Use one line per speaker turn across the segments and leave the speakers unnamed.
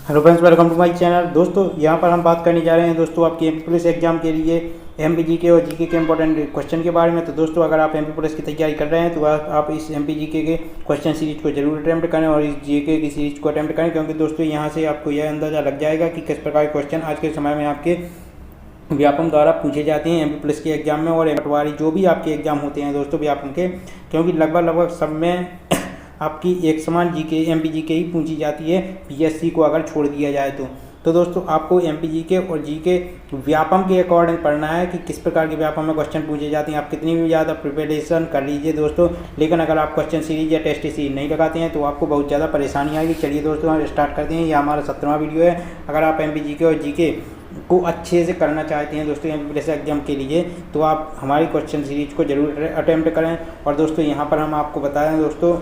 Hello friends, welcome to my channel. दोस्तों यहाँ पर हम बात करने जा रहे हैं दोस्तों आपकी एमपी पुलिस एग्जाम के लिए एमपी जीके और जीके के इंपॉर्टेंट क्वेश्चन के बारे में। तो दोस्तों अगर आप एमपी पुलिस की तैयारी कर रहे हैं तो आप इस एमपी जीके के क्वेश्चन सीरीज को जरूर अटैम्प्ट करें और इस जीके की सीरीज को अटैम्प्ट करें, क्योंकि दोस्तों यहाँ से आपको यह अंदाज़ा लग जाएगा कि किस प्रकार के क्वेश्चन आज के समय में आपके व्यापम द्वारा पूछे जाते हैं एमपी पुलिस के एग्जाम में और पटवारी जो भी आपके एग्जाम होते हैं दोस्तों व्यापम के, क्योंकि लगभग सब में आपकी एक समान जीके एमपी जीके ही पूछी जाती है पीएससी को अगर छोड़ दिया जाए तो दोस्तों आपको एमपी जीके और जीके व्यापम के अकॉर्डिंग पढ़ना है कि किस प्रकार के व्यापम में क्वेश्चन पूछे जाते हैं। आप कितनी भी ज़्यादा प्रिपरेशन कर लीजिए दोस्तों, लेकिन अगर आप क्वेश्चन सीरीज या टेस्ट सीरीज नहीं लगाते हैं तो आपको बहुत ज़्यादा परेशानी आएगी। चलिए दोस्तों हम स्टार्ट करते हैं। यह हमारा 17वां वीडियो है। अगर आप एमपी जीके और जीके को अच्छे से करना चाहते हैं दोस्तों एमपी पुलिस एग्जाम के लिए तो आप हमारी क्वेश्चन सीरीज को जरूर अटैम्प्ट करें। और दोस्तों यहाँ पर हम आपको बता दें दोस्तों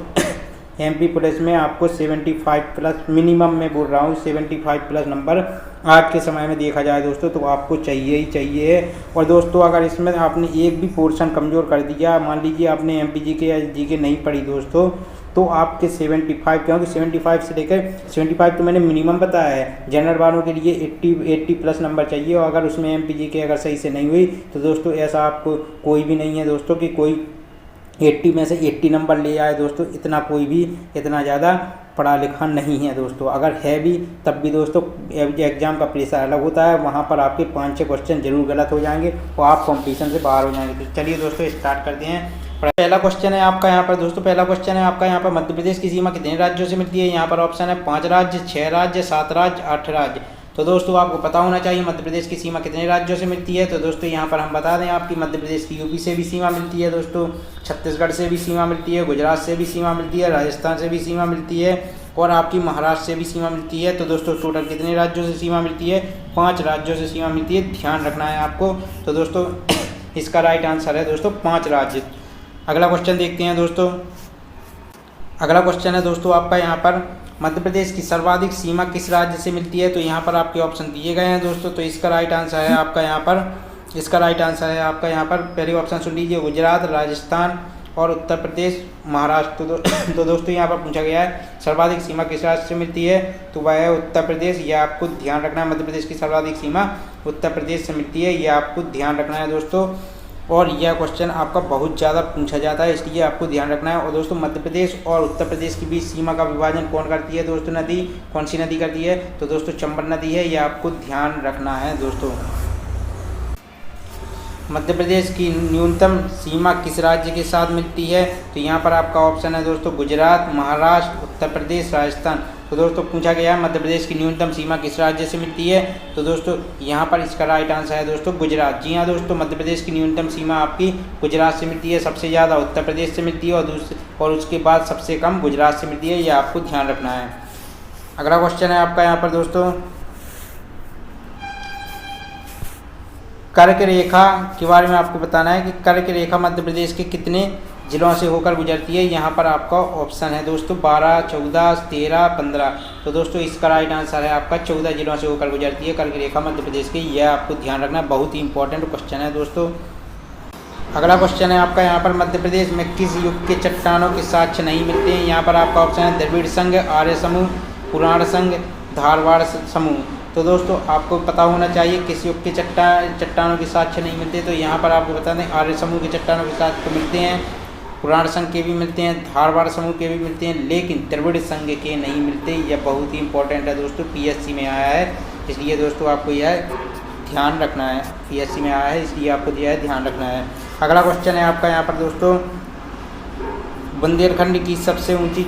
एमपी पुलिस में आपको 75 प्लस मिनिमम में बोल रहा हूँ 75 प्लस नंबर आज के समय में देखा जाए दोस्तों तो आपको चाहिए ही चाहिए है। और दोस्तों अगर इसमें आपने एक भी पोर्शन कमज़ोर कर दिया, मान लीजिए आपने एमपी जीके या जीके नहीं पढ़ी दोस्तों, तो आपके 75, क्योंकि 75 से लेकर 75 तो मैंने मिनिमम बताया है, जनरल वालों के लिए 80 प्लस नंबर चाहिए। और अगर उसमें एमपी जीके अगर सही से नहीं हुई तो दोस्तों ऐसा आपको कोई भी नहीं है दोस्तों कि कोई 80 में से 80 नंबर ले आए दोस्तों। इतना कोई भी इतना ज़्यादा पढ़ा लिखा नहीं है दोस्तों। अगर है भी तब भी दोस्तों एग्जाम का प्रेशर अलग होता है, वहाँ पर आपके 5-6 क्वेश्चन जरूर गलत हो जाएंगे और आप कंपटीशन से बाहर हो जाएंगे। तो चलिए दोस्तों स्टार्ट करते हैं। पहला क्वेश्चन है आपका यहाँ पर दोस्तों, पहला क्वेश्चन है आपका यहाँ पर मध्य प्रदेश की सीमा कितने राज्यों से मिलती है। यहाँ पर ऑप्शन है 5 राज्य, 6 राज्य, 7 राज्य, 8 राज्य। तो दोस्तों आपको पता होना चाहिए मध्य प्रदेश की सीमा कितने राज्यों से मिलती है। तो दोस्तों यहाँ पर हम बता दें आपकी मध्य प्रदेश की यूपी से भी सीमा मिलती है दोस्तों, छत्तीसगढ़ से भी सीमा मिलती है, गुजरात से भी सीमा मिलती है, राजस्थान से भी सीमा मिलती है और आपकी महाराष्ट्र से भी सीमा मिलती है। तो दोस्तों टोटल कितने राज्यों से सीमा मिलती है, 5 राज्यों से सीमा मिलती है, ध्यान रखना है आपको। तो दोस्तों इसका राइट आंसर है दोस्तों 5 राज्य। अगला क्वेश्चन देखते हैं दोस्तों। अगला क्वेश्चन है दोस्तों आपका यहाँ पर मध्य प्रदेश की सर्वाधिक सीमा किस राज्य से मिलती है। तो यहाँ पर आपके ऑप्शन दिए गए हैं दोस्तों। तो इसका राइट आंसर है आपका यहाँ पर, इसका राइट आंसर है आपका यहाँ पर पहले ऑप्शन सुन लीजिए, गुजरात, राजस्थान और उत्तर प्रदेश, महाराष्ट्र। तो दोस्तों यहाँ पर पूछा गया है सर्वाधिक सीमा किस राज्य से मिलती है, तो वह है उत्तर प्रदेश। यह आपको ध्यान रखना है, मध्य प्रदेश की सर्वाधिक सीमा उत्तर प्रदेश से मिलती है, यह आपको ध्यान रखना है दोस्तों। और यह क्वेश्चन आपका बहुत ज़्यादा पूछा जाता है, इसलिए आपको ध्यान रखना है। और दोस्तों मध्य प्रदेश और उत्तर प्रदेश के बीच सीमा का विभाजन कौन करती है दोस्तों, नदी कौन सी नदी करती है, तो दोस्तों चंबल नदी है, यह आपको ध्यान रखना है दोस्तों। मध्य प्रदेश की न्यूनतम सीमा किस राज्य के साथ मिलती है, तो यहाँ पर आपका ऑप्शन है दोस्तों गुजरात, महाराष्ट्र, उत्तर प्रदेश, राजस्थान। तो दोस्तों पूछा गया है मध्य प्रदेश की न्यूनतम सीमा किस राज्य से मिलती है, तो दोस्तों यहाँ पर इसका राइट आंसर है दोस्तों गुजरात। जी हाँ दोस्तों, मध्य प्रदेश की न्यूनतम सीमा आपकी गुजरात से मिलती है, सबसे ज़्यादा उत्तर प्रदेश से मिलती है और उसके बाद सबसे कम गुजरात से मिलती है, यह आपको ध्यान रखना है। अगला क्वेश्चन है आपका यहाँ पर दोस्तों कर्क रेखा के बारे में आपको बताना है कि कर्क रेखा मध्य प्रदेश के कितने जिलों से होकर गुजरती है। यहाँ पर आपका ऑप्शन है दोस्तों 12, 14, 13, 15। तो दोस्तों इसका राइट आंसर है आपका 14 जिलों से होकर गुजरती है कर्क रेखा मध्य प्रदेश की, यह आपको ध्यान रखना है, बहुत ही इंपॉर्टेंट क्वेश्चन है दोस्तों। अगला क्वेश्चन है आपका यहाँ पर मध्य प्रदेश में किस युग के चट्टानों के साक्ष्य नहीं मिलते हैं। यहाँ पर आपका ऑप्शन है द्रविड़ संघ, आर्य समूह, पुराण संघ, धारवाड़ समूह। तो दोस्तों आपको पता होना चाहिए किस युग के चट्टानों के साक्ष्य नहीं मिलते। तो यहाँ पर आपको बता दें आर्य समूह के चट्टानों के साक्ष्य मिलते हैं, पुराण संघ के भी मिलते हैं, धारवाड़ समूह के भी मिलते हैं, लेकिन द्रविड़ संघ के नहीं मिलते। यह बहुत ही इंपॉर्टेंट है दोस्तों, पीएससी में आया है, इसलिए दोस्तों आपको यह ध्यान रखना है, पीएससी में आया है इसलिए आपको यह ध्यान रखना है। अगला क्वेश्चन है आपका यहाँ पर दोस्तों बुंदेलखंड की सबसे ऊँची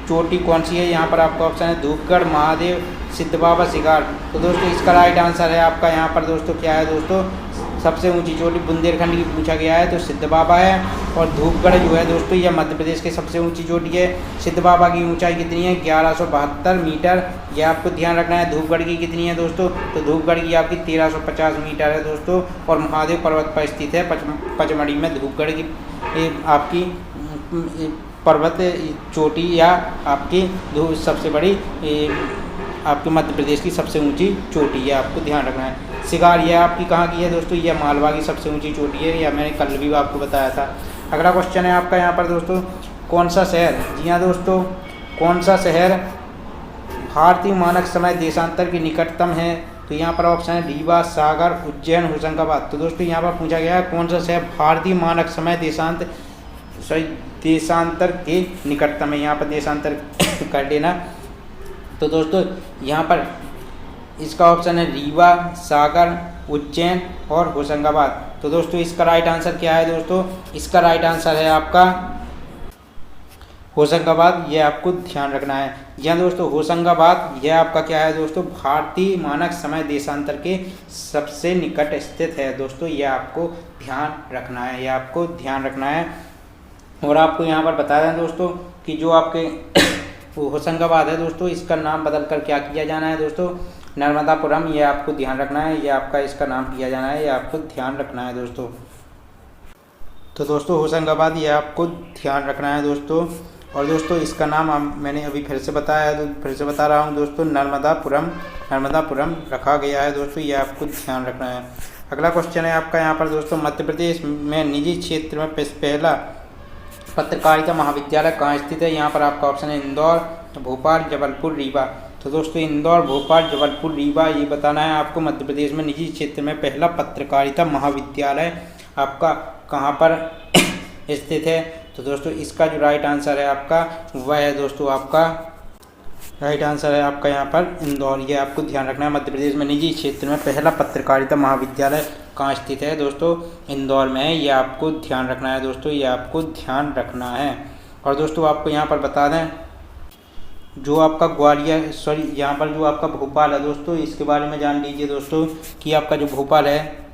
चोटी कौन सी है। यहाँ पर आपका ऑप्शन है धूपगढ़, महादेव, सिद्ध बाबा, शिगार। तो दोस्तों इसका राइट आंसर है आपका यहाँ पर दोस्तों क्या है दोस्तों, सबसे ऊंची चोटी बुंदेलखंड की पूछा गया है तो सिद्ध बाबा है। और धूपगढ़ जो है दोस्तों यह मध्य प्रदेश की सबसे ऊंची चोटी है। सिद्ध बाबा की ऊंचाई कितनी है, 1172 मीटर, यह आपको ध्यान रखना है। धूपगढ़ की कितनी है दोस्तों, तो धूपगढ़ की आपकी 1350 मीटर है दोस्तों। और महादेव पर्वत पर स्थित है पचमढ़ी में धूपगढ़ की आपकी पर्वत चोटी या आपकी सबसे बड़ी आपके मध्य प्रदेश की सबसे ऊंची चोटी है, आपको ध्यान रखना है। शिगार यह आपकी कहाँ की है दोस्तों, यह मालवा की सबसे ऊंची चोटी है, यह मैंने कल भी आपको बताया था। अगला क्वेश्चन है आपका यहाँ पर दोस्तों कौन सा शहर, जी हाँ दोस्तों, कौन सा शहर भारतीय मानक समय देशांतर के निकटतम है? तो यहाँ पर ऑप्शन है रीवा, सागर, उज्जैन, होशंगाबाद। तो दोस्तों यहाँ पर पूछा गया है कौन सा शहर भारतीय मानक समय देशांतर के निकटतम है। यहाँ पर देशांतर कर लेना। तो दोस्तों यहाँ पर इसका ऑप्शन है रीवा, सागर, उज्जैन और होशंगाबाद। तो दोस्तों इसका राइट आंसर क्या है दोस्तों? इसका राइट आंसर है आपका होशंगाबाद। ये आपको ध्यान रखना है। जी हाँ दोस्तों, होशंगाबाद यह आपका क्या है दोस्तों? भारतीय मानक समय देशांतर के सबसे निकट स्थित है दोस्तों। ये आपको ध्यान रखना है, ये आपको ध्यान रखना है। और आपको यहाँ पर बता दें दोस्तों कि जो आपके होशंगाबाद है दोस्तों, इसका नाम बदल कर क्या किया जाना है दोस्तों? नर्मदापुरम। ये आपको ध्यान रखना है, ये आपका इसका नाम किया जाना है, ये आपको ध्यान रखना है दोस्तों। तो दोस्तों होशंगाबाद ये आपको ध्यान रखना है दोस्तों। और दोस्तों इसका नाम मैंने अभी फिर से बताया, तो फिर से बता रहा हूँ दोस्तों, नर्मदापुरम रखा गया है दोस्तों। ये आपको ध्यान रखना है। अगला क्वेश्चन है आपका यहाँ पर दोस्तों, मध्य प्रदेश में निजी क्षेत्र में पहला पत्रकारिता महाविद्यालय कहाँ स्थित है? यहाँ पर आपका ऑप्शन है इंदौर, भोपाल, जबलपुर, रीवा। तो दोस्तों इंदौर, भोपाल, जबलपुर, रीवा ये बताना है आपको। मध्य प्रदेश में निजी क्षेत्र में पहला पत्रकारिता महाविद्यालय आपका कहाँ पर स्थित है? तो दोस्तों इसका जो राइट आंसर है आपका वह है दोस्तों, आपका राइट आंसर है आपका यहाँ पर इंदौर। ये आपको ध्यान रखना है। मध्य प्रदेश में निजी क्षेत्र में पहला पत्रकारिता महाविद्यालय कहाँ स्थित है दोस्तों? इंदौर में है। ये आपको ध्यान रखना है दोस्तों, ये आपको ध्यान रखना है। और दोस्तों आपको यहाँ पर बता दें, जो आपका यहाँ पर जो आपका भोपाल है दोस्तों, इसके बारे में जान लीजिए दोस्तों कि आपका जो भोपाल है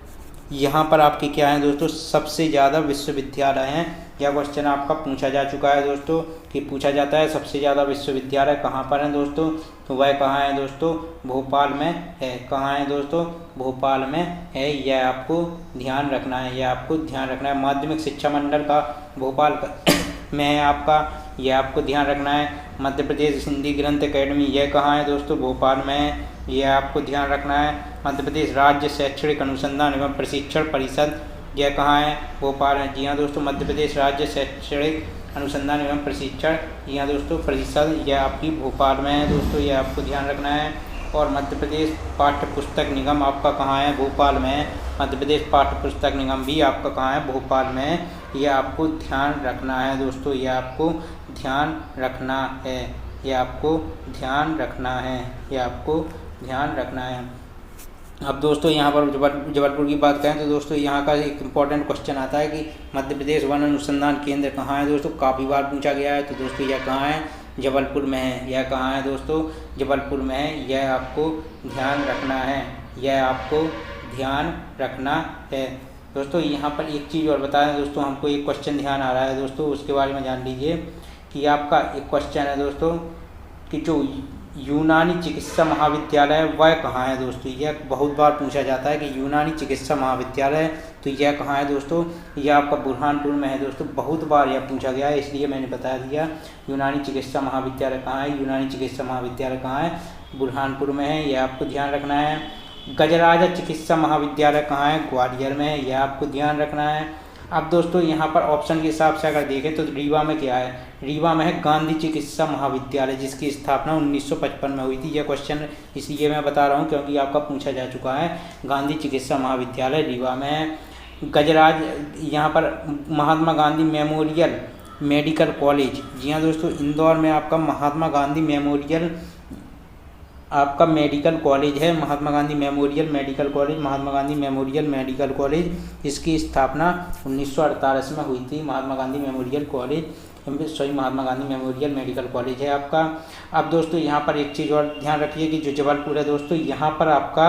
यहाँ पर आपके क्या है दोस्तों? सबसे ज़्यादा विश्वविद्यालय हैं। यह क्वेश्चन आपका पूछा जा चुका है दोस्तों कि पूछा जाता है सबसे ज़्यादा विश्वविद्यालय कहाँ पर हैं दोस्तों? तो वह कहाँ है दोस्तों? भोपाल में है। कहाँ है दोस्तों? भोपाल में है। यह आपको ध्यान रखना है, यह आपको ध्यान रखना है। माध्यमिक शिक्षा मंडल का भोपाल में है आपका, यह आपको ध्यान रखना है। मध्य प्रदेश हिंदी ग्रंथ अकेडमी यह कहाँ है दोस्तों? भोपाल में है। यह आपको ध्यान रखना है। मध्य प्रदेश राज्य शैक्षणिक अनुसंधान एवं प्रशिक्षण परिषद यह कहाँ है? भोपाल है। जी हाँ दोस्तों, मध्य प्रदेश राज्य शैक्षणिक अनुसंधान एवं प्रशिक्षण जी हाँ दोस्तों परिषद यह आपकी भोपाल में है दोस्तों। यह आपको ध्यान रखना है। और मध्य प्रदेश पाठ्य पुस्तक निगम आपका कहाँ है? भोपाल में है। मध्य प्रदेश पाठ्य पुस्तक निगम भी आपका कहाँ है? भोपाल में है। यह आपको ध्यान रखना है दोस्तों, यह आपको ध्यान रखना है, यह आपको ध्यान रखना है, यह आपको ध्यान रखना है। अब दोस्तों यहाँ पर जबलपुर की बात करें तो दोस्तों यहाँ का एक इम्पॉर्टेंट क्वेश्चन आता है कि मध्य प्रदेश वन अनुसंधान केंद्र कहाँ है दोस्तों? काफ़ी बार पूछा गया है। तो दोस्तों यह कहाँ है? जबलपुर में है। यह कहाँ है दोस्तों? जबलपुर में है। यह आपको ध्यान रखना है, यह आपको ध्यान रखना है दोस्तों। यहाँ पर एक चीज़ और बता दें दोस्तों, हमको एक क्वेश्चन ध्यान आ रहा है दोस्तों, उसके बारे में जान लीजिए कि आपका एक क्वेश्चन है दोस्तों कि जो यूनानी चिकित्सा महाविद्यालय वह कहाँ है दोस्तों? यह बहुत बार पूछा जाता है कि यूनानी चिकित्सा महाविद्यालय तो यह कहाँ है दोस्तों? यह आपका बुरहानपुर में है दोस्तों। बहुत बार यह पूछा गया है, इसलिए मैंने बता दिया। यूनानी चिकित्सा महाविद्यालय कहाँ है? यूनानी चिकित्सा महाविद्यालय कहाँ है? बुरहानपुर में है। यह आपको ध्यान रखना है। गजराजा चिकित्सा महाविद्यालय कहाँ है? ग्वालियर में है। यह आपको ध्यान रखना है। अब दोस्तों यहाँ पर ऑप्शन के हिसाब से अगर देखें तो रीवा में क्या है? रीवा में है गांधी चिकित्सा महाविद्यालय, जिसकी स्थापना 1955 में हुई थी। यह क्वेश्चन इसलिए मैं बता रहा हूँ क्योंकि आपका पूछा जा चुका है। गांधी चिकित्सा महाविद्यालय रीवा में है। गजराज यहाँ पर Mahatma Gandhi memorial medical college, जी हाँ दोस्तों, इंदौर में आपका महात्मा गांधी मेमोरियल आपका मेडिकल कॉलेज है। Mahatma Gandhi memorial medical college, Mahatma Gandhi memorial medical college, इसकी स्थापना 1948 में हुई थी। Mahatma Gandhi memorial college Mahatma Gandhi memorial medical college है आपका। अब दोस्तों यहाँ पर एक चीज़ और ध्यान रखिए कि जो जबलपुर है दोस्तों, यहाँ पर आपका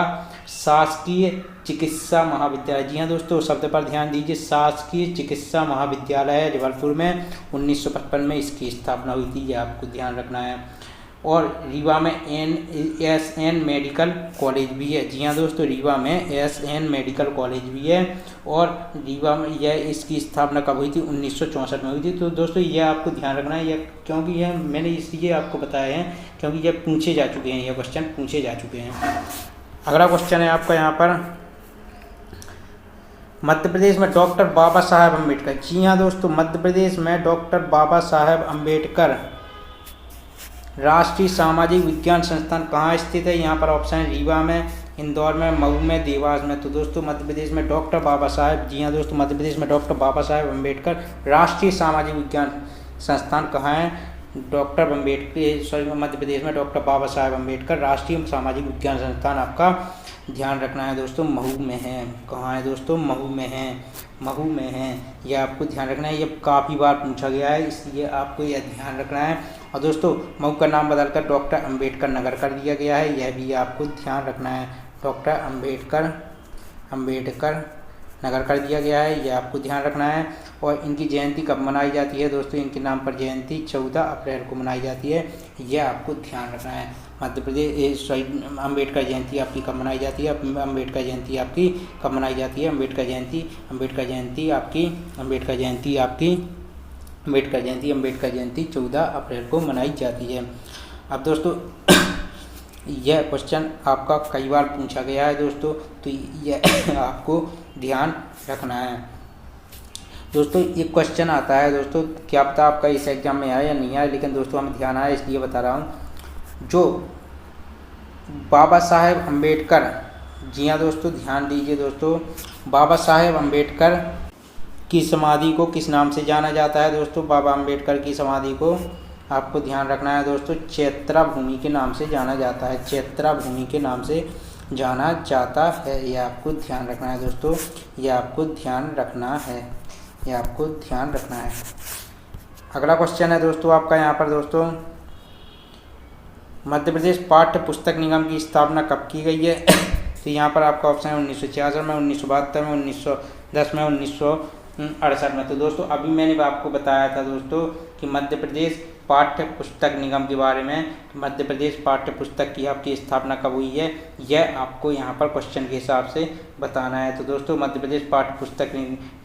शासकीय चिकित्सा महाविद्यालय, जी हाँ दोस्तों, शब्द पर ध्यान दीजिए, शासकीय चिकित्सा महाविद्यालय है जबलपुर में। 1955 में इसकी स्थापना हुई थी, यह आपको ध्यान रखना है। और रीवा में NSN मेडिकल कॉलेज भी है, जी हाँ दोस्तों, रीवा में SN मेडिकल कॉलेज भी है। और रीवा में यह इसकी स्थापना कब हुई थी? 1964 में हुई थी। तो दोस्तों यह आपको ध्यान रखना है, यह क्योंकि यह मैंने इसलिए आपको बताया है क्योंकि यह पूछे जा चुके हैं, यह क्वेश्चन पूछे जा चुके हैं। अगला क्वेश्चन है आपका यहाँ पर, मध्य प्रदेश में डॉक्टर बाबा साहेब अम्बेडकर, जी हाँ दोस्तों, मध्य प्रदेश में डॉक्टर बाबा साहेब अम्बेडकर राष्ट्रीय सामाजिक विज्ञान संस्थान कहाँ स्थित है? यहाँ पर ऑप्शन है रीवा में, इंदौर में, मऊ में, देवास में। तो दोस्तों मध्य प्रदेश में डॉक्टर बाबा साहेब, जी हाँ दोस्तों, मध्य प्रदेश में डॉक्टर बाबा साहेब अम्बेडकर राष्ट्रीय सामाजिक विज्ञान संस्थान कहाँ है? डॉक्टर अम्बेडकर, सॉरी, मध्य प्रदेश में डॉक्टर बाबा साहेब अम्बेडकर राष्ट्रीय सामाजिक विज्ञान संस्थान आपका ध्यान रखना है दोस्तों, महू में है। कहाँ है दोस्तों? महू में है, महू में है, यह आपको ध्यान रखना है। ये काफ़ी बार पूछा गया है, इसलिए आपको यह ध्यान रखना है। और दोस्तों महू का नाम बदलकर डॉक्टर अम्बेडकर नगर कर दिया गया है, यह भी आपको ध्यान रखना है। डॉक्टर अम्बेडकर नगर कर दिया गया है, यह आपको ध्यान रखना है। और इनकी जयंती कब मनाई जाती है दोस्तों? इनके नाम पर जयंती 14 अप्रैल को मनाई जाती है, यह आपको ध्यान रखना है। मध्य प्रदेश अम्बेडकर जयंती आपकी कब मनाई जाती है? अम्बेडकर जयंती आपकी कब मनाई जाती है? अम्बेडकर जयंती 14 अप्रैल को मनाई जाती है। अब दोस्तों यह क्वेश्चन आपका कई बार पूछा गया है दोस्तों, तो यह आपको ध्यान रखना है। दोस्तों एक क्वेश्चन आता है दोस्तों, क्या पता आपका इस एग्जाम में आया या नहीं आया, लेकिन दोस्तों हमें ध्यान आया इसलिए बता रहा हूँ। जो बाबा साहेब अम्बेडकर, जी हाँ दोस्तों ध्यान दीजिए दोस्तों, बाबा साहेब अम्बेडकर की समाधि को किस नाम से जाना जाता है दोस्तों? बाबा अम्बेडकर की समाधि को आपको ध्यान रखना है दोस्तों, चैत्रा भूमि के नाम से जाना जाता है, चैत्रा भूमि के नाम से जाना जाता है, यह आपको ध्यान रखना है दोस्तों, यह आपको ध्यान रखना है, यह आपको ध्यान रखना है। अगला क्वेश्चन है दोस्तों आपका यहाँ पर दोस्तों, मध्य प्रदेश पाठ्य पुस्तक निगम की स्थापना कब की गई है? तो यहाँ पर आपका ऑप्शन है 1966 में, 1972 में, 1910 में, 1968 में। तो दोस्तों अभी मैंने आपको बताया था दोस्तों कि मध्य प्रदेश पाठ्य पुस्तक निगम के बारे में, मध्य प्रदेश पाठ्य पुस्तक की आपकी स्थापना कब हुई है, यह आपको यहाँ पर क्वेश्चन के हिसाब से बताना है। तो दोस्तों मध्य प्रदेश पाठ्य पुस्तक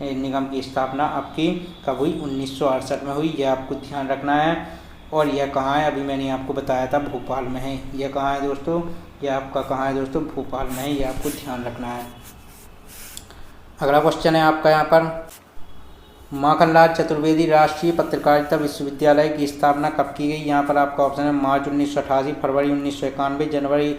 निगम की स्थापना आपकी कब हुई? 1968 में हुई, यह आपको ध्यान रखना है। और यह कहाँ है? अभी मैंने आपको बताया था भोपाल में है। यह कहाँ है दोस्तों? यह आपका कहाँ है दोस्तों? भोपाल में है, यह आपको ध्यान रखना है। अगला क्वेश्चन है आपका यहाँ पर, माखनलाल चतुर्वेदी राष्ट्रीय पत्रकारिता विश्वविद्यालय की स्थापना कब की गई? यहाँ पर आपका ऑप्शन है मार्च 1988, फरवरी 1991, जनवरी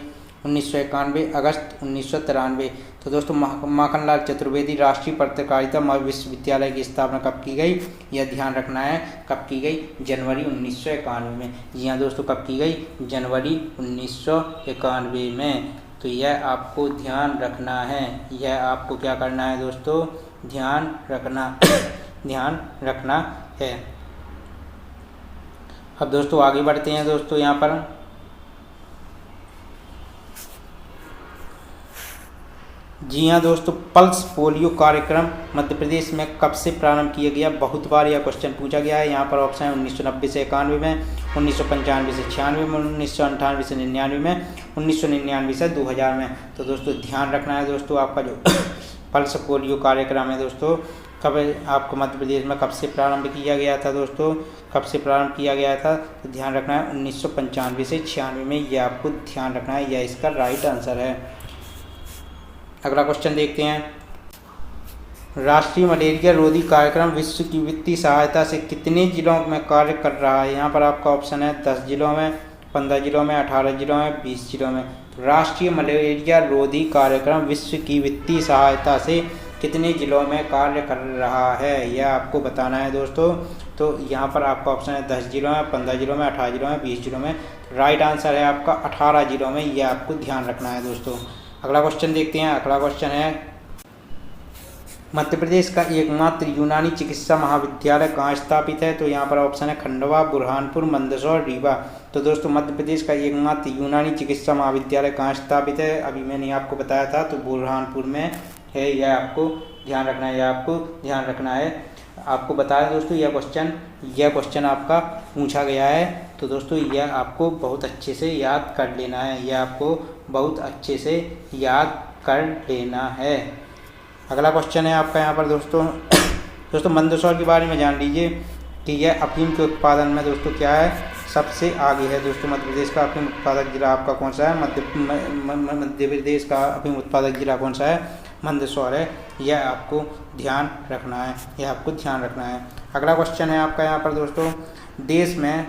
1991, अगस्त 1993। तो दोस्तों माखनलाल चतुर्वेदी राष्ट्रीय पत्रकारिता विश्वविद्यालय की स्थापना कब की गई? यह ध्यान रखना है, कब की गई? जनवरी 1991 में। जी हाँ दोस्तों, कब की गई? जनवरी 1991 में। तो यह आपको ध्यान रखना है, यह आपको क्या करना है दोस्तों? ध्यान रखना ध्यान रखना है। अब दोस्तों आगे बढ़ते हैं दोस्तों यहाँ पर, जी हाँ दोस्तों, पल्स पोलियो कार्यक्रम मध्य प्रदेश में कब से प्रारंभ किया गया? बहुत बार यह क्वेश्चन पूछा गया है। यहाँ पर ऑप्शन है 1990 से 91 में, 1995 से 96 में, 1998 से 99 में, 1999 से 2000 में। तो दोस्तों ध्यान रखना है दोस्तों, आपका जो पल्स पोलियो कार्यक्रम है दोस्तों, कब आपको मध्य प्रदेश में कब से प्रारंभ किया गया था दोस्तों? कब से प्रारंभ किया गया था? तो ध्यान रखना है 1995 से 96 में, यह आपको ध्यान रखना है, यह इसका राइट आंसर है। अगला क्वेश्चन देखते हैं, राष्ट्रीय मलेरिया रोधी कार्यक्रम विश्व की वित्तीय सहायता से कितने जिलों में कार्य कर रहा है? यहाँ पर आपका ऑप्शन है 10 जिलों में, 15 जिलों में, 18 जिलों में, 20 जिलों में। तो राष्ट्रीय मलेरिया रोधी कार्यक्रम विश्व की वित्तीय सहायता से कितने जिलों में कार्य कर रहा है, यह आपको बताना है दोस्तों। तो यहाँ पर आपका ऑप्शन है 10 जिलों में, 15 जिलों में, 18 जिलों में, 20 जिलों में। राइट आंसर है आपका 18 जिलों में, यह आपको ध्यान रखना है दोस्तों। अगला क्वेश्चन देखते हैं। अगला क्वेश्चन है, मध्य प्रदेश का एकमात्र यूनानी चिकित्सा महाविद्यालय कहाँ स्थापित है? तो यहाँ पर ऑप्शन है खंडवा, बुरहानपुर, मंदसौर, रीवा। तो दोस्तों मध्य प्रदेश का एकमात्र यूनानी चिकित्सा महाविद्यालय कहाँ स्थापित है? अभी मैंने आपको बताया था, तो बुरहानपुर में है, यह आपको ध्यान रखना है, यह आपको ध्यान रखना है। आपको बताया दोस्तों यह क्वेश्चन आपका पूछा गया है, तो दोस्तों यह आपको बहुत अच्छे से याद कर लेना है, यह आपको बहुत अच्छे से याद कर लेना है। अगला क्वेश्चन है आपका यहाँ पर दोस्तों मंदसौर के बारे में जान लीजिए कि यह अफीम के उत्पादन में दोस्तों क्या है, सबसे आगे है दोस्तों। मध्य प्रदेश का अफीम उत्पादक जिला आपका कौन सा है? मध्य प्रदेश का अफीम उत्पादक जिला कौन सा है? मंदसौर है, यह आपको ध्यान रखना है, यह आपको ध्यान रखना है। अगला क्वेश्चन है आपका यहाँ पर दोस्तों, देश में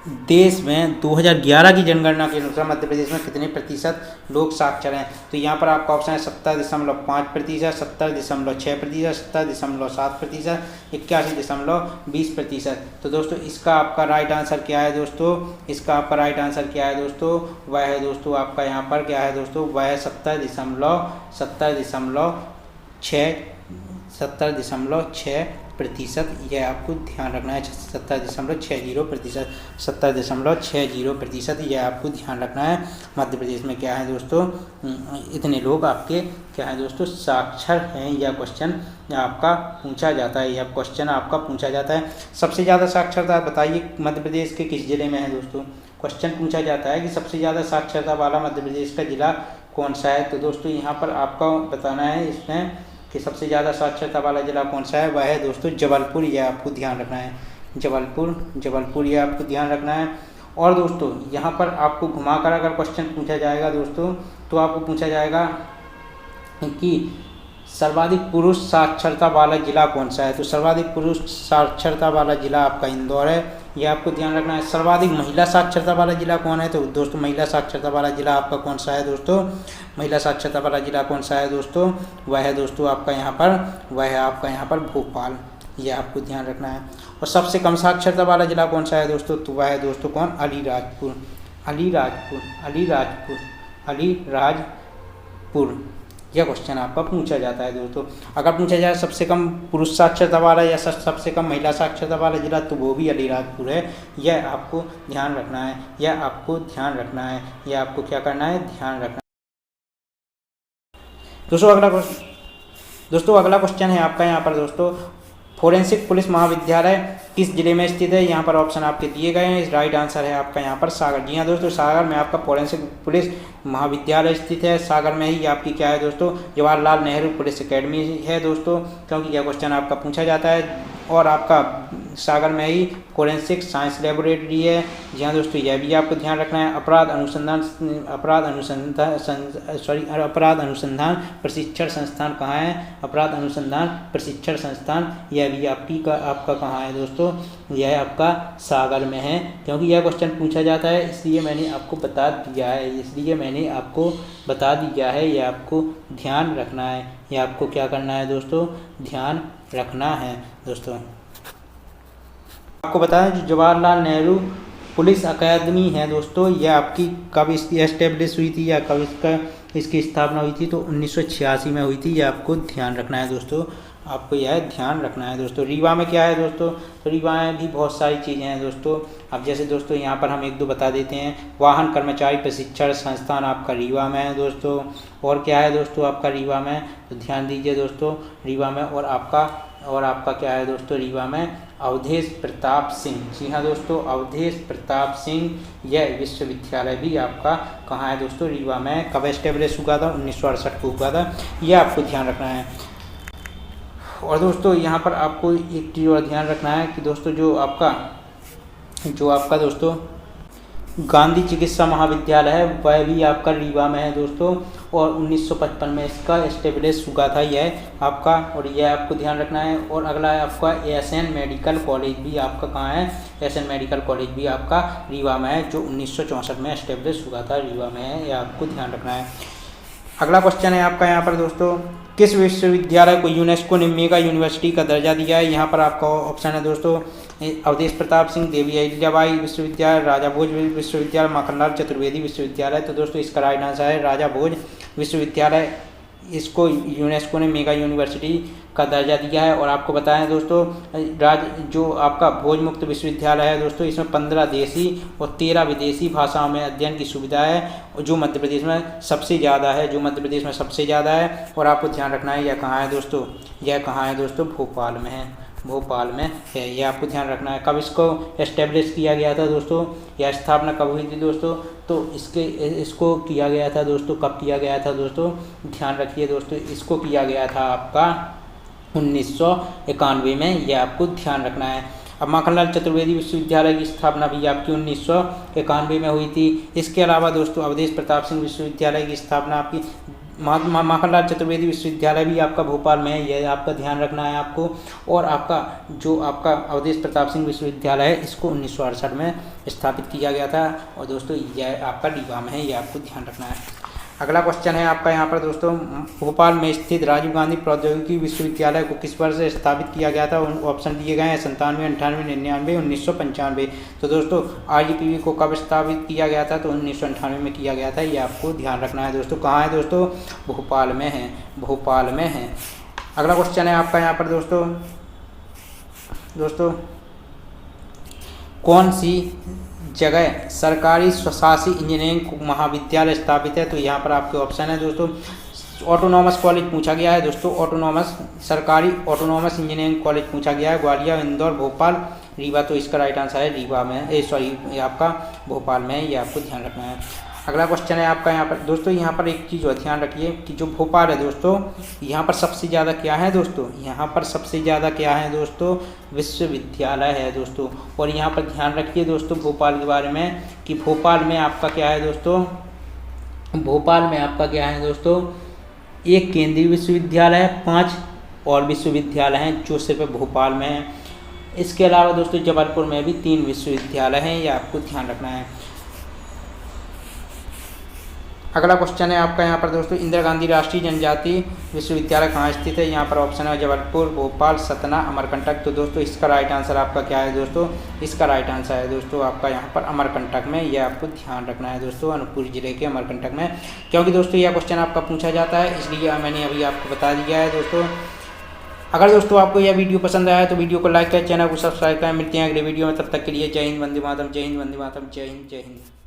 देश में 2011 की जनगणना के अनुसार मध्य प्रदेश में कितने प्रतिशत लोग साक्षर हैं? तो यहाँ पर आपका ऑप्शन है 70.5%, 70.6%, 70.7%, 81.20%। तो दोस्तों इसका आपका राइट आंसर क्या है दोस्तों? इसका आपका राइट आंसर क्या है दोस्तों? वह है दोस्तों आपका यहाँ पर क्या है दोस्तों? वह है 70.6%। यह आपको ध्यान रखना है। 70.60%, 70.60%, यह आपको ध्यान रखना है। मध्य प्रदेश में क्या है दोस्तों? इतने लोग आपके क्या है दोस्तों? साक्षर हैं। यह क्वेश्चन आपका पूछा जाता है। यह क्वेश्चन आपका पूछा जाता है। सबसे ज़्यादा साक्षरता बताइए मध्य प्रदेश के किस जिले में है दोस्तों? क्वेश्चन पूछा जाता है कि सबसे ज़्यादा साक्षरता वाला मध्य प्रदेश का जिला कौन सा है? तो दोस्तों यहाँ पर आपको बताना है इसमें कि सबसे ज़्यादा साक्षरता वाला जिला कौन सा है? वह है दोस्तों जबलपुर। यह आपको ध्यान रखना है। जबलपुर यह आपको ध्यान रखना है। और दोस्तों यहाँ पर आपको घुमाकर अगर क्वेश्चन पूछा जाएगा दोस्तों, तो आपको पूछा जाएगा कि सर्वाधिक पुरुष साक्षरता वाला जिला कौन सा है? तो सर्वाधिक पुरुष साक्षरता वाला जिला आपका इंदौर है। यह आपको ध्यान रखना है। सर्वाधिक महिला साक्षरता वाला जिला कौन है? तो दोस्तों महिला साक्षरता वाला जिला आपका कौन सा है दोस्तों? महिला साक्षरता वाला जिला कौन सा है दोस्तों? वह है दोस्तों आपका यहाँ पर भोपाल। यह आपको ध्यान रखना है। और सबसे कम साक्षरता वाला जिला कौन सा है दोस्तों? तो वह है दोस्तों कौन? अलीराजपुर। यह क्वेश्चन आपका पूछा जाता है दोस्तों। अगर पूछा जाए सबसे कम पुरुष साक्षरता वाला या सबसे कम महिला साक्षरता वाला जिला, तो वो भी अलीराजपुर है। यह आपको ध्यान रखना है। यह आपको क्या करना है? ध्यान रखना है। दोस्तों अगला क्वेश्चन है आपका यहाँ पर दोस्तों, फोरेंसिक पुलिस महाविद्यालय किस जिले में स्थित है? यहाँ पर ऑप्शन आपके दिए गए हैं। राइट आंसर है आपका यहाँ पर सागर। जी हाँ दोस्तों, सागर में आपका फोरेंसिक पुलिस महाविद्यालय स्थित है। सागर में ही आपकी क्या है दोस्तों? जवाहरलाल नेहरू पुलिस एकेडमी है दोस्तों, क्योंकि यह क्वेश्चन आपका पूछा जाता है। और आपका सागर में ही फोरेंसिक साइंस लेबोरेटरी है। जी हाँ दोस्तों, यह भी आपको ध्यान रखना है। अपराध अनुसंधान प्रशिक्षण संस्थान कहाँ है? अपराध अनुसंधान प्रशिक्षण संस्थान, यह भी आपका कहाँ है दोस्तों? यह आपका सागर में है। क्योंकि यह क्वेश्चन पूछा जाता है इसलिए मैंने आपको बता दिया है। यह आपको ध्यान रखना है। यह आपको क्या करना है दोस्तों? ध्यान रखना है दोस्तों। आपको बताएं जो जवाहरलाल नेहरू पुलिस अकादमी है दोस्तों, यह आपकी कब इसकी एस्टेब्लिश हुई थी या कब इसकी स्थापना हुई थी? तो 1986 में हुई थी। यह आपको ध्यान रखना है दोस्तों। आपको यह ध्यान रखना है दोस्तों। रीवा में क्या है दोस्तों? तो रीवा में भी बहुत सारी चीज़ें हैं दोस्तों। अब जैसे दोस्तों यहाँ पर हम एक दो बता देते हैं। वाहन कर्मचारी प्रशिक्षण संस्थान आपका रीवा में है दोस्तों। और क्या है दोस्तों आपका रीवा में? तो ध्यान दीजिए दोस्तों, रीवा में और आपका क्या है दोस्तों? रीवा में अवधेश प्रताप सिंह। जी हाँ दोस्तों, अवधेश प्रताप सिंह यह विश्वविद्यालय भी आपका कहाँ है दोस्तों? रीवा में। कब एस्टेब्लिश हुआ था? 1968 को हुआ था। यह आपको ध्यान रखना है। और दोस्तों यहाँ पर आपको एक चीज़ और ध्यान रखना है कि दोस्तों जो आपका दोस्तों गांधी चिकित्सा महाविद्यालय है, वह भी आपका रीवा में है दोस्तों। और 1955 में इसका एस्टेब्लिश हुआ था यह आपका, और यह आपको ध्यान रखना है। और अगला है आपका एसएन मेडिकल कॉलेज भी आपका कहाँ है? एसएन मेडिकल कॉलेज भी आपका रीवा में है, जो 1964 में एस्टेब्लिश हुआ था, रीवा में है। यह आपको ध्यान रखना है। अगला क्वेश्चन है आपका यहाँ पर दोस्तों, किस विश्वविद्यालय को यूनेस्को ने मेगा यूनिवर्सिटी का दर्जा दिया है? यहाँ पर आपका ऑप्शन है दोस्तों, अवधेश प्रताप सिंह, देवी अहिल्याबाई विश्वविद्यालय, राजा भोज विश्वविद्यालय, माखनलाल चतुर्वेदी विश्वविद्यालय। तो दोस्तों इसका राइट आंसर है राजा भोज विश्वविद्यालय। इसको यूनेस्को ने मेगा यूनिवर्सिटी का दर्जा दिया है। और आपको बताएं दोस्तों, जो आपका भोज मुक्त विश्वविद्यालय है दोस्तों, इसमें 15 देशी और 13 विदेशी भाषाओं में अध्ययन की सुविधा है, जो मध्य प्रदेश में सबसे ज़्यादा है। और आपको ध्यान रखना है यह कहाँ है दोस्तों? यह कहाँ है दोस्तों? भोपाल में है। यह आपको ध्यान रखना है। कब इसको एस्टेब्लिश किया गया था दोस्तों? यह स्थापना कब हुई थी दोस्तों? तो इसको किया गया था दोस्तों, कब किया गया था दोस्तों? ध्यान रखिए दोस्तों, इसको किया गया था आपका 1991 में। यह आपको ध्यान रखना है। अब माखनलाल चतुर्वेदी विश्वविद्यालय की स्थापना भी आपकी 1991 में हुई थी। इसके अलावा दोस्तों अवधेश प्रताप सिंह विश्वविद्यालय की स्थापना आपकी माखनलाल चतुर्वेदी विश्वविद्यालय भी आपका भोपाल में है, यह आपका ध्यान रखना है आपको। और आपका जो आपका अवधेश प्रताप सिंह विश्वविद्यालय है, इसको 1968 में स्थापित किया गया था और दोस्तों यह आपका रीवा में है, ये आपको ध्यान रखना है। अगला क्वेश्चन है आपका यहाँ पर दोस्तों, भोपाल में स्थित राजीव गांधी प्रौद्योगिकी विश्वविद्यालय को किस वर्ष स्थापित किया गया था? ऑप्शन दिए गए हैं 97, 98, 99, 1995। तो दोस्तों RGPV को कब स्थापित किया गया था? तो 1998 में किया गया था, ये आपको ध्यान रखना है दोस्तों। कहाँ है दोस्तों? भोपाल में है, भोपाल में है। अगला क्वेश्चन है आपका यहाँ पर दोस्तों कौन सी जगह सरकारी स्वशासी इंजीनियरिंग महाविद्यालय स्थापित है? तो यहाँ पर आपके ऑप्शन है दोस्तों, ऑटोनॉमस कॉलेज पूछा गया है दोस्तों, सरकारी ऑटोनॉमस इंजीनियरिंग कॉलेज पूछा गया है, ग्वालियर, इंदौर, भोपाल, रीवा। तो इसका राइट आंसर है रीवा में, ये आपका भोपाल में है, ये आपको ध्यान रखना है। अगला क्वेश्चन है आपका यहाँ पर दोस्तों, यहाँ पर एक चीज़ और ध्यान रखिए कि जो भोपाल है दोस्तों, यहाँ पर सबसे ज़्यादा क्या है दोस्तों? यहाँ पर सबसे ज़्यादा क्या है दोस्तों? विश्वविद्यालय है दोस्तों। और यहाँ पर ध्यान रखिए दोस्तों भोपाल के बारे में कि भोपाल में आपका क्या है दोस्तों? भोपाल में आपका क्या है दोस्तों? एक केंद्रीय विश्वविद्यालय है, 5 और विश्वविद्यालय हैं जो सिर्फ भोपाल में है। इसके अलावा दोस्तों जबलपुर में भी 3 विश्वविद्यालय हैं, ये आपको ध्यान रखना है। अगला क्वेश्चन है आपका यहाँ पर दोस्तों, इंदिरा गांधी राष्ट्रीय जनजातीय विश्वविद्यालय कहाँ स्थित है? यहाँ पर ऑप्शन है जबलपुर, भोपाल, सतना, अमरकंटक। तो दोस्तों इसका राइट आंसर आपका क्या है दोस्तों? इसका राइट आंसर है दोस्तों आपका यहाँ पर अमरकंटक में, ये आपको ध्यान रखना है दोस्तों, अनूपपुर जिले के अमरकंटक में। क्योंकि दोस्तों यह क्वेश्चन आपका पूछा जाता है, इसलिए मैंने अभी आपको बता दिया है दोस्तों। अगर दोस्तों आपको यह वीडियो पसंद आया तो वीडियो को लाइक करें, चैनल को सब्सक्राइब करें। मिलते हैं अगले वीडियो में, तब तक के लिए जय हिंद, वंदे मातरम, जय हिंद, वंदे मातरम, जय हिंद, जय हिंद।